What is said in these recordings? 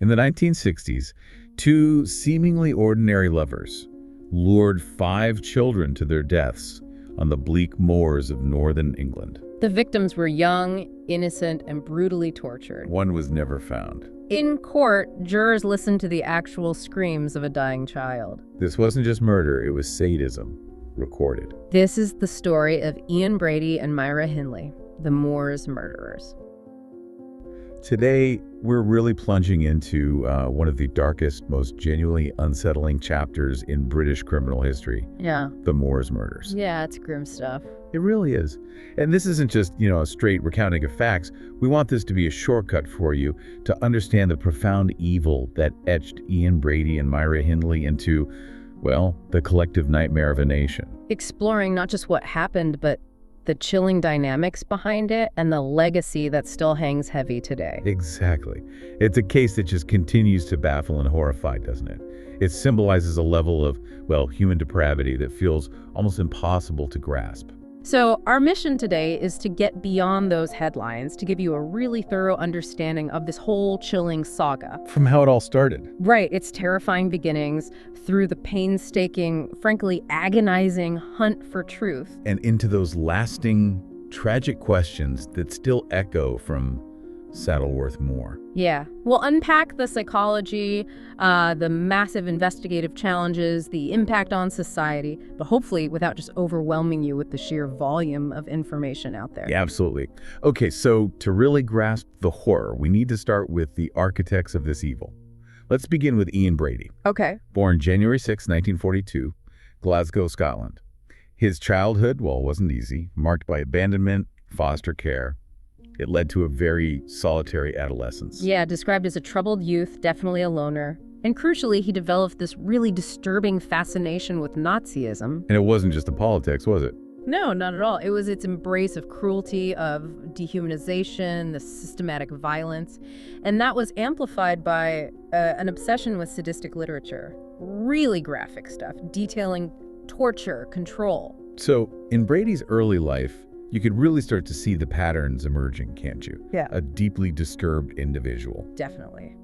In the 1960s, two seemingly ordinary lovers lured 5 children to their deaths on the bleak moors of northern England. The victims were young, innocent, and brutally tortured. One was never found. In court, jurors listened to the actual screams of a dying child. This wasn't just murder, it was sadism, recorded. This is the story of Brady and Myra Hindley, the Moor's murderers. Today, we're really plunging into one of the darkest, most genuinely unsettling chapters in British criminal history. Yeah. The Moor's murders. Yeah, it's grim stuff. It really is. And this isn't just, a straight recounting of facts. We want this to be a shortcut for you to understand the profound evil that etched Brady and Myra Hindley into, well, the collective nightmare of a nation. Exploring not just what happened, but the chilling dynamics behind it and the legacy that still hangs heavy today. Exactly. It's a case that just continues to baffle and horrify, doesn't it? It symbolizes a level of, human depravity that feels almost impossible to grasp. So our mission today is to get beyond those headlines, to give you a really thorough understanding of this whole chilling saga. From how it all started. Right, its terrifying beginnings, through the painstaking, frankly agonizing hunt for truth. And into those lasting, tragic questions that still echo from Saddleworth Moor. Yeah. We'll unpack the psychology, the massive investigative challenges, the impact on society, but hopefully without just overwhelming you with the sheer volume of information out there. Yeah, absolutely. Okay, so to really grasp the horror, we need to start with the architects of this evil. Let's begin with Brady. Okay. Born January 6, 1942, Glasgow, Scotland. His childhood, wasn't easy, marked by abandonment, foster care. It led to a very solitary adolescence. Yeah, described as a troubled youth, definitely a loner. And crucially, he developed this really disturbing fascination with Nazism. And it wasn't just the politics, was it? No, not at all. It was its embrace of cruelty, of dehumanization, the systematic violence. And that was amplified by an obsession with sadistic literature. Really graphic stuff, detailing torture, control. So, in Brady's early life, you could really start to see the patterns emerging, can't you? Yeah. A deeply disturbed individual. Definitely.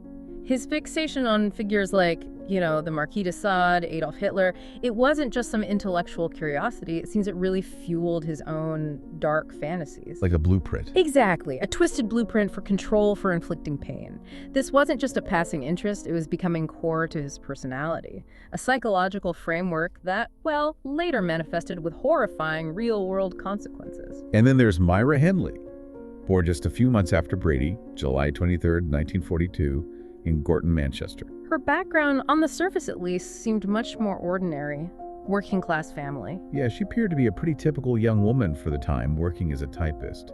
His fixation on figures like, the Marquis de Sade, Adolf Hitler, it wasn't just some intellectual curiosity. It seems it really fueled his own dark fantasies. Like a blueprint. Exactly. A twisted blueprint for control, for inflicting pain. This wasn't just a passing interest. It was becoming core to his personality. A psychological framework that, later manifested with horrifying real-world consequences. And then there's Myra Hindley, born just a few months after Brady, July 23rd, 1942, in Gorton, Manchester. Her background, on the surface at least, seemed much more ordinary. Working-class family. Yeah, she appeared to be a pretty typical young woman for the time, working as a typist.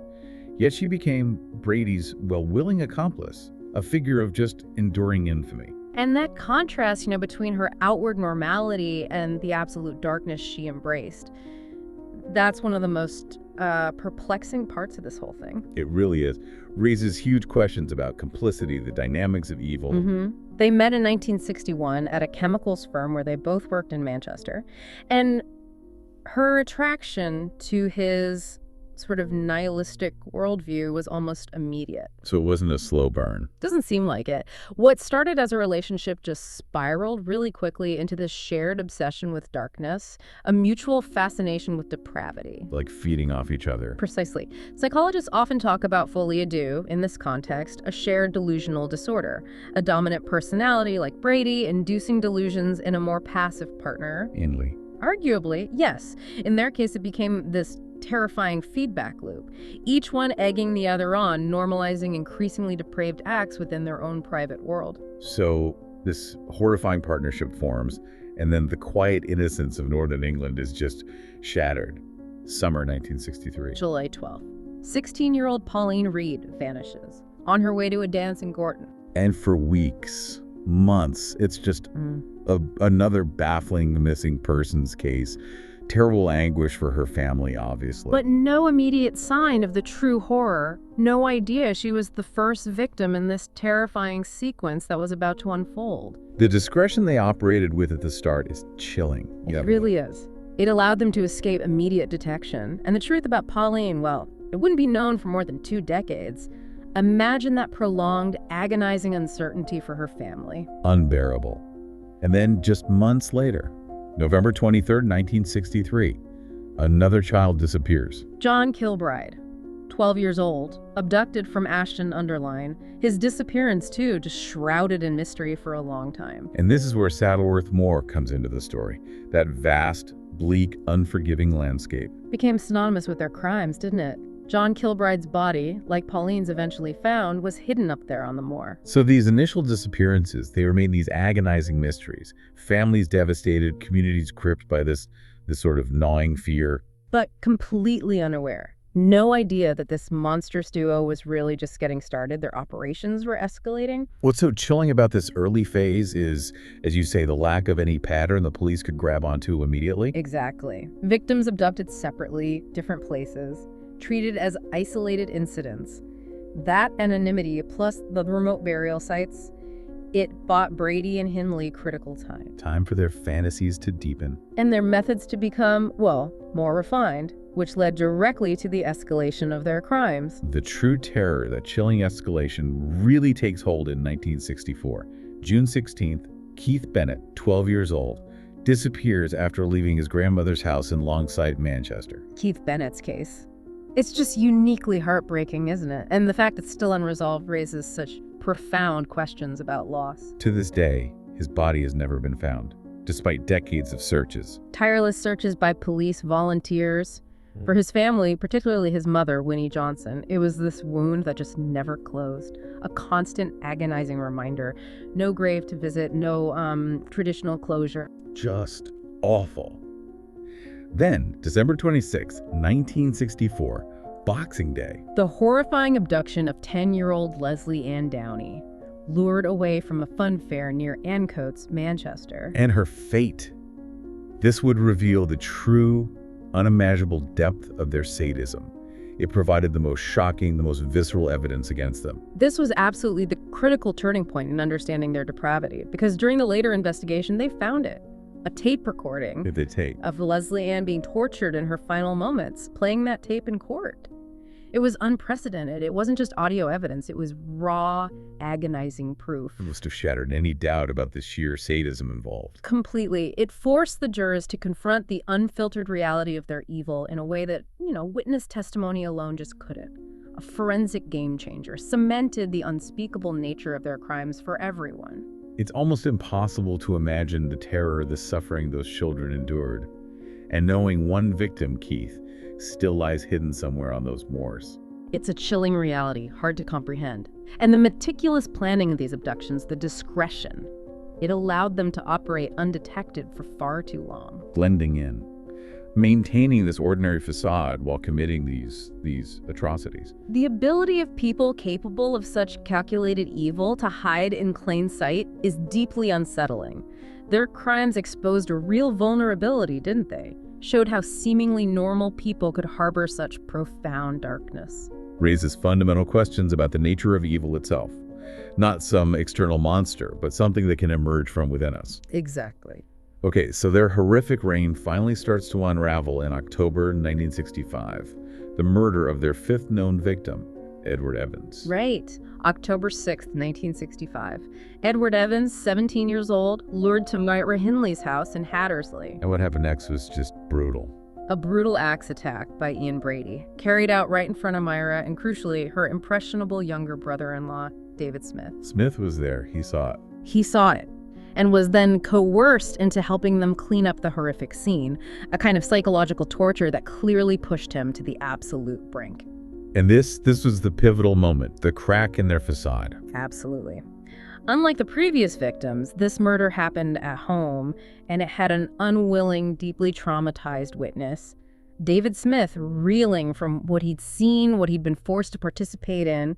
Yet she became Brady's, willing accomplice, a figure of just enduring infamy. And that contrast, between her outward normality and the absolute darkness she embraced, that's one of the most perplexing parts of this whole thing. It really is. Raises huge questions about complicity, the dynamics of evil. They met in 1961 at a chemicals firm where they both worked in Manchester. And her attraction to his sort of nihilistic worldview was almost immediate. So it wasn't a slow burn. Doesn't seem like it. What started as a relationship just spiraled really quickly into this shared obsession with darkness, a mutual fascination with depravity. Like feeding off each other. Precisely. Psychologists often talk about Folie deux, in this context, a shared delusional disorder. A dominant personality like Brady inducing delusions in a more passive partner. Hindley. Arguably, yes. In their case, it became this terrifying feedback loop, each one egging the other on, normalizing increasingly depraved acts within their own private world. So this horrifying partnership forms, and then the quiet innocence of Northern England is just shattered. Summer 1963. July 12th. 16-year-old Pauline Reade vanishes, on her way to a dance in Gorton. And for weeks, months, it's just another baffling missing persons case. Terrible anguish for her family, obviously. But no immediate sign of the true horror. No idea she was the first victim in this terrifying sequence that was about to unfold. The discretion they operated with at the start is chilling. It really is. It allowed them to escape immediate detection. And the truth about Pauline, it wouldn't be known for more than 2 decades. Imagine that prolonged, agonizing uncertainty for her family. Unbearable. And then just months later, November 23rd, 1963, another child disappears. John Kilbride, 12 years old, abducted from Ashton-under-Lyne. His disappearance, too, just shrouded in mystery for a long time. And this is where Saddleworth Moor comes into the story. That vast, bleak, unforgiving landscape. Became synonymous with their crimes, didn't it? John Kilbride's body, like Pauline's eventually found, was hidden up there on the moor. So these initial disappearances, they remain these agonizing mysteries. Families devastated, communities gripped by this sort of gnawing fear. But completely unaware. No idea that this monstrous duo was really just getting started. Their operations were escalating. What's so chilling about this early phase is, as you say, the lack of any pattern the police could grab onto immediately. Exactly. Victims abducted separately, different places, treated as isolated incidents. That anonymity, plus the remote burial sites, it bought Brady and Hindley critical time. Time for their fantasies to deepen. And their methods to become, well, more refined, which led directly to the escalation of their crimes. The true terror, that chilling escalation, really takes hold in 1964. June 16th, Keith Bennett, 12 years old, disappears after leaving his grandmother's house in Longside, Manchester. Keith Bennett's case. It's just uniquely heartbreaking, isn't it? And the fact it's still unresolved raises such profound questions about loss. To this day, his body has never been found, despite decades of searches. Tireless searches by police, volunteers. For his family, particularly his mother, Winnie Johnson, it was this wound that just never closed. A constant agonizing reminder. No grave to visit, no traditional closure. Just awful. Then, December 26, 1964, Boxing Day. The horrifying abduction of 10-year-old Leslie Ann Downey, lured away from a fun fair near Ancoats, Manchester. And her fate. This would reveal the true, unimaginable depth of their sadism. It provided the most shocking, the most visceral evidence against them. This was absolutely the critical turning point in understanding their depravity, because during the later investigation, they found it. A tape recording of Leslie Ann being tortured in her final moments, playing that tape in court. It was unprecedented. It wasn't just audio evidence. It was raw, agonizing proof. It must have shattered any doubt about the sheer sadism involved. Completely. It forced the jurors to confront the unfiltered reality of their evil in a way that, witness testimony alone just couldn't. A forensic game changer, cemented the unspeakable nature of their crimes for everyone. It's almost impossible to imagine the terror, the suffering those children endured. And knowing one victim, Keith, still lies hidden somewhere on those moors. It's a chilling reality, hard to comprehend. And the meticulous planning of these abductions, the discretion, it allowed them to operate undetected for far too long. Blending in, maintaining this ordinary facade while committing these atrocities. The ability of people capable of such calculated evil to hide in plain sight is deeply unsettling. Their crimes exposed a real vulnerability, didn't they? Showed how seemingly normal people could harbor such profound darkness. Raises fundamental questions about the nature of evil itself. Not some external monster, but something that can emerge from within us. Exactly. Okay, so their horrific reign finally starts to unravel in October 1965. The murder of their fifth known victim, Edward Evans. Right. October 6th, 1965. Edward Evans, 17 years old, lured to Myra Hindley's house in Hattersley. And what happened next was just brutal. A brutal axe attack by Brady, carried out right in front of Myra and, crucially, her impressionable younger brother-in-law, David Smith. Smith was there. He saw it. He saw it, and was then coerced into helping them clean up the horrific scene, a kind of psychological torture that clearly pushed him to the absolute brink. And this was the pivotal moment, the crack in their facade. Absolutely. Unlike the previous victims, this murder happened at home, and it had an unwilling, deeply traumatized witness, David Smith, reeling from what he'd seen, what he'd been forced to participate in,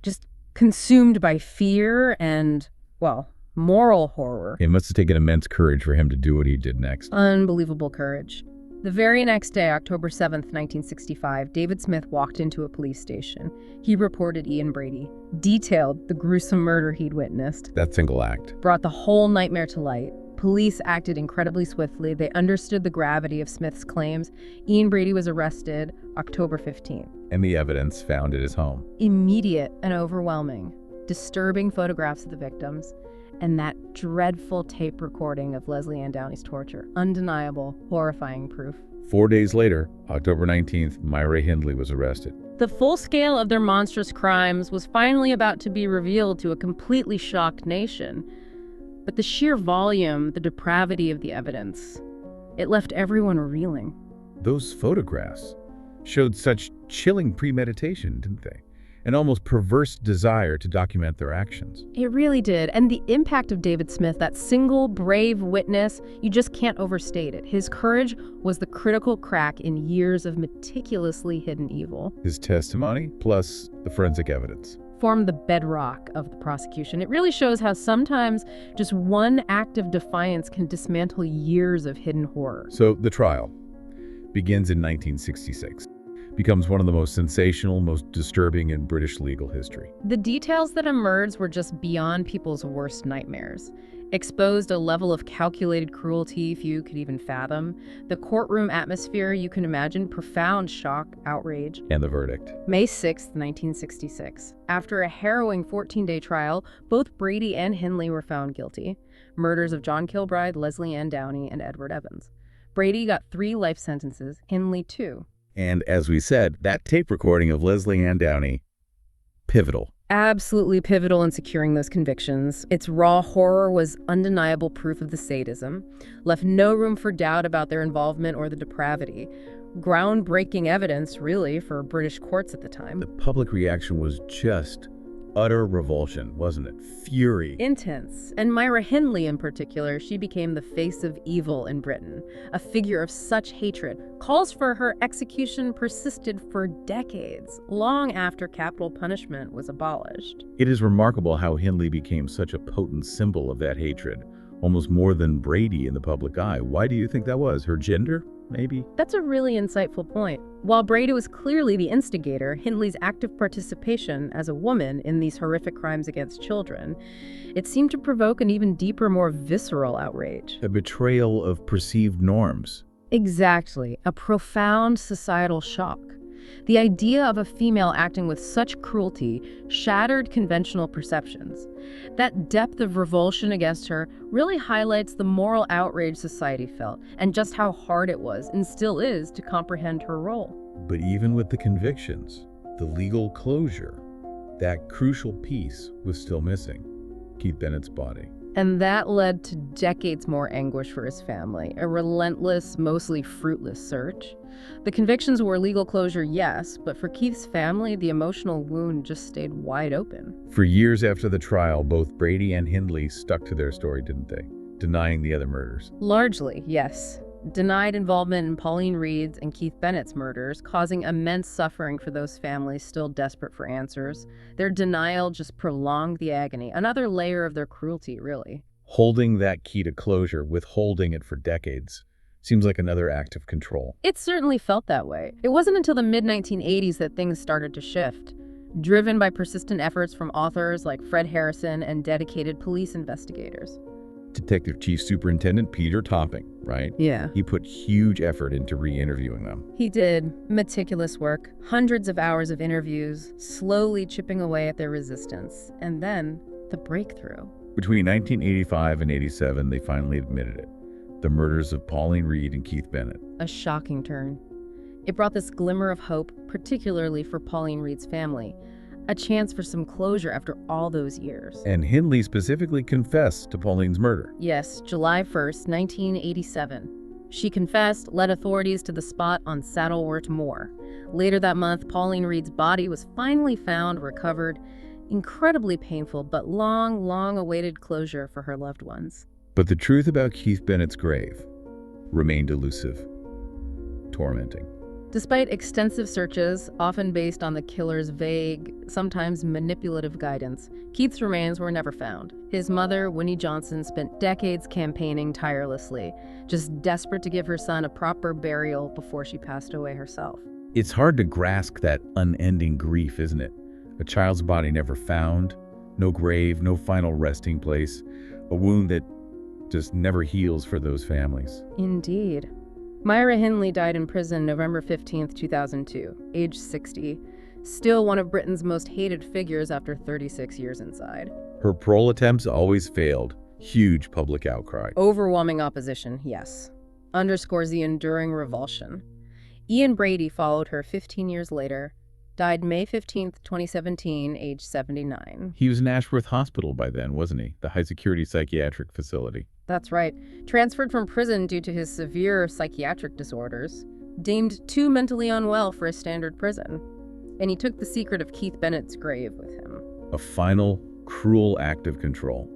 just consumed by fear and, well, moral horror. It must have taken immense courage for him to do what he did next. Unbelievable courage. The very next day, October 7th, 1965, David Smith walked into a police station. He reported Brady, detailed the gruesome murder he'd witnessed. That single act brought the whole nightmare to light. Police acted incredibly swiftly. They understood the gravity of Smith's claims. Ian Brady was arrested October 15th. And the evidence found at his home. Immediate and overwhelming. Disturbing photographs of the victims. And that dreadful tape recording of Leslie Ann Downey's torture. Undeniable, horrifying proof. 4 days later, October 19th, Myra Hindley was arrested. The full scale of their monstrous crimes was finally about to be revealed to a completely shocked nation. But the sheer volume, the depravity of the evidence, it left everyone reeling. Those photographs showed such chilling premeditation, didn't they? An almost perverse desire to document their actions. It really did. And the impact of David Smith, that single brave witness, you just can't overstate it. His courage was the critical crack in years of meticulously hidden evil. His testimony, plus the forensic evidence, formed the bedrock of the prosecution. It really shows how sometimes just one act of defiance can dismantle years of hidden horror. So the trial begins in 1966. Becomes one of the most sensational, most disturbing in British legal history. The details that emerged were just beyond people's worst nightmares. Exposed a level of calculated cruelty few could even fathom. The courtroom atmosphere, you can imagine, profound shock, outrage. And the verdict. May 6, 1966. After a harrowing 14-day trial, both Brady and Hindley were found guilty. Murders of John Kilbride, Leslie Ann Downey, and Edward Evans. Brady got 3 life sentences, Hindley 2. And as we said, that tape recording of Leslie Ann Downey, pivotal. Absolutely pivotal in securing those convictions. Its raw horror was undeniable proof of the sadism, left no room for doubt about their involvement or the depravity. Groundbreaking evidence, really, for British courts at the time. The public reaction was just utter revulsion, wasn't it? Fury. Intense. And Myra Hindley in particular, she became the face of evil in Britain. A figure of such hatred. Calls for her execution persisted for decades, long after capital punishment was abolished. It is remarkable how Hindley became such a potent symbol of that hatred, almost more than Brady in the public eye. Why do you think that was? Her gender? Maybe? That's a really insightful point. While Brady was clearly the instigator, Hindley's active participation as a woman in these horrific crimes against children, it seemed to provoke an even deeper, more visceral outrage. A betrayal of perceived norms. Exactly. A profound societal shock. The idea of a female acting with such cruelty shattered conventional perceptions. That depth of revulsion against her really highlights the moral outrage society felt and just how hard it was, and still is, to comprehend her role. But even with the convictions, the legal closure, that crucial piece was still missing. Keith Bennett's body. And that led to decades more anguish for his family, a relentless, mostly fruitless search. The convictions were legal closure, yes, but for Keith's family, the emotional wound just stayed wide open. For years after the trial, both Brady and Hindley stuck to their story, didn't they? Denying the other murders. Largely, yes. Denied involvement in Pauline Reade's and Keith Bennett's murders, causing immense suffering for those families still desperate for answers. Their denial just prolonged the agony, another layer of their cruelty, really. Holding that key to closure, withholding it for decades, seems like another act of control. It certainly felt that way. It wasn't until the mid-1980s that things started to shift, driven by persistent efforts from authors like Fred Harrison and dedicated police investigators. Detective Chief Superintendent Peter Topping, right? Yeah. He put huge effort into re-interviewing them. He did. Meticulous work, hundreds of hours of interviews, slowly chipping away at their resistance. And then, the breakthrough. Between 1985 and 87, they finally admitted it. The murders of Pauline Reade and Keith Bennett. A shocking turn. It brought this glimmer of hope, particularly for Pauline Reade's family. A chance for some closure after all those years. And Hindley specifically confessed to Pauline's murder. Yes, July 1st, 1987. She confessed, led authorities to the spot on Saddleworth Moor. Later that month, Pauline Reade's body was finally found, recovered. Incredibly painful, but long awaited closure for her loved ones. But the truth about Keith Bennett's grave remained elusive, tormenting. Despite extensive searches, often based on the killer's vague, sometimes manipulative guidance, Keith's remains were never found. His mother, Winnie Johnson, spent decades campaigning tirelessly, just desperate to give her son a proper burial before she passed away herself. It's hard to grasp that unending grief, isn't it? A child's body never found, no grave, no final resting place, a wound that just never heals for those families. Indeed. Myra Hindley died in prison November 15, 2002, age 60. Still one of Britain's most hated figures after 36 years inside. Her parole attempts always failed. Huge public outcry. Overwhelming opposition, yes. Underscores the enduring revulsion. Ian Brady followed her 15 years later, died May 15, 2017, age 79. He was in Ashworth Hospital by then, wasn't he? The high-security psychiatric facility. That's right. Transferred from prison due to his severe psychiatric disorders. Deemed too mentally unwell for a standard prison. And he took the secret of Keith Bennett's grave with him. A final, cruel act of control,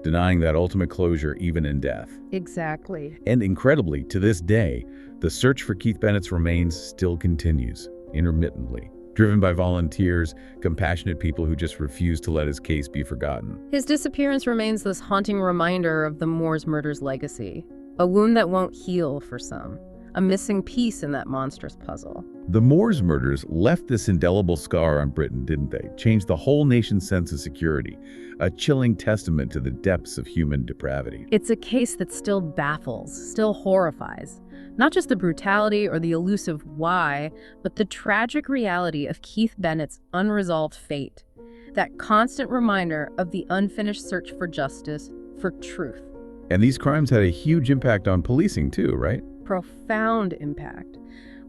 denying that ultimate closure even in death. Exactly. And incredibly, to this day, the search for Keith Bennett's remains still continues, intermittently, driven by volunteers, compassionate people who just refuse to let his case be forgotten. His disappearance remains this haunting reminder of the Moor's murder's legacy, a wound that won't heal for some, a missing piece in that monstrous puzzle. The Moor's murders left this indelible scar on Britain, didn't they? Changed the whole nation's sense of security, a chilling testament to the depths of human depravity. It's a case that still baffles, still horrifies. Not just the brutality or the elusive why, but the tragic reality of Keith Bennett's unresolved fate. That constant reminder of the unfinished search for justice, for truth. And these crimes had a huge impact on policing too, right? Profound impact.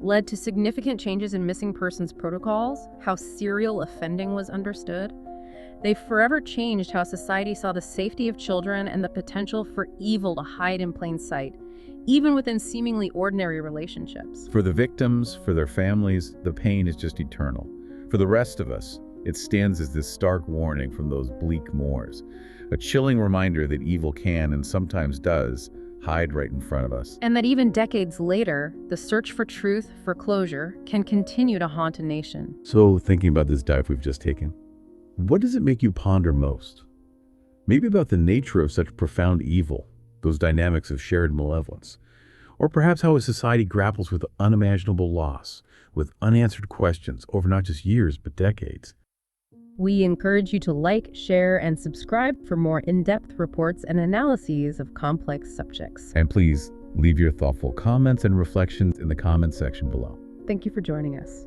Led to significant changes in missing persons protocols, how serial offending was understood. They forever changed how society saw the safety of children and the potential for evil to hide in plain sight, even within seemingly ordinary relationships. For the victims, for their families, the pain is just eternal. For the rest of us, it stands as this stark warning from those bleak moors, a chilling reminder that evil can, and sometimes does, hide right in front of us. And that even decades later, the search for truth, for closure, can continue to haunt a nation. So, thinking about this dive we've just taken, what does it make you ponder most? Maybe about the nature of such profound evil, those dynamics of shared malevolence, or perhaps how a society grapples with unimaginable loss, with unanswered questions over not just years, but decades. We encourage you to like, share, and subscribe for more in-depth reports and analyses of complex subjects. And please leave your thoughtful comments and reflections in the comments section below. Thank you for joining us.